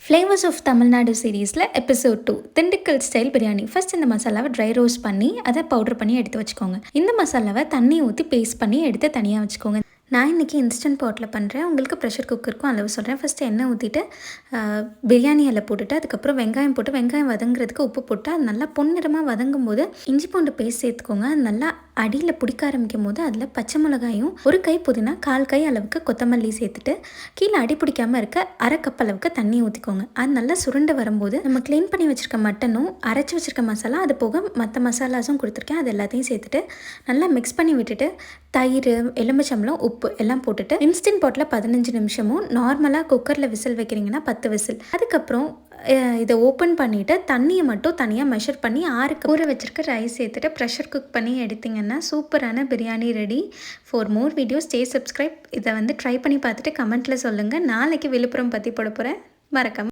Flavours of Tamil Nadu சீரீஸில் episode 2 Dindigul style biryani. First இந்த மசாலாவை ட்ரை ரோஸ்ட் பண்ணி அதை பவுடர் பண்ணி எடுத்து வச்சுக்கோங்க. இந்த மசாலாவை தண்ணி ஊற்றி பேஸ்ட் பண்ணி எடுத்து தனியாக வச்சுக்கோங்க. நான் இன்றைக்கி இன்ஸ்டன்ட் பாட்டில் பண்ணுறேன். உங்களுக்கு ப்ரெஷர் குக்கருக்கும் அளவு சொல்கிறேன். ஃபஸ்ட்டு எண்ணெய் ஊற்றிட்டு பிரியாணி இலை போட்டுட்டு அதுக்கப்புறம் வெங்காயம் போட்டு வெங்காயம் வதங்குறதுக்கு உப்பு போட்டு அது நல்லா பொன்னிறமாக வதங்கும் போது இஞ்சி பூண்டு பேஸ்ட் சேர்த்துக்கோங்க. அது நல்லா அடியில் பிடிக்க ஆரம்பிக்கும் போது அதில் பச்சை மிளகாயும் ஒரு கை புதினா 1/4 கை அளவுக்கு கொத்தமல்லி சேர்த்துட்டு கீழே அடி பிடிக்காமல் இருக்க 1/2 கப் அளவுக்கு தண்ணி ஊற்றிக்கோங்க. அது நல்லா சுருண்டு வரும்போது நம்ம க்ளீன் பண்ணி வச்சுருக்க மட்டனும் அரைச்சி வச்சுருக்க மசாலா அது போக மற்ற மசாலாஸும் கொடுத்துருக்கேன். அது எல்லாத்தையும் சேர்த்துட்டு நல்லா மிக்ஸ் பண்ணி விட்டுட்டு தயிர், எலுமிச்சம்பழம், உப்பு எல்லாம் போட்டுட்டு இன்ஸ்டன்ட் பாட்டில் 15 நிமிஷமும், நார்மலாக குக்கரில் விசில் வைக்கிறீங்கன்னா 10 விசில். அதுக்கப்புறம் இதை ஓப்பன் பண்ணிவிட்டு தண்ணியை மட்டும் தனியாக மெஷர் பண்ணி 6 ஊற வச்சுருக்க ரைஸ் சேர்த்துட்டு ப்ரெஷர் குக் பண்ணி எடுத்திங்கன்னா சூப்பரான biryani ready. For more videos stay subscribe. இதை ட்ரை பண்ணி பார்த்துட்டு கமெண்ட்டில் சொல்லுங்கள். நாளைக்கு விழுப்புரம் பற்றி போட போகிறேன். மறக்காம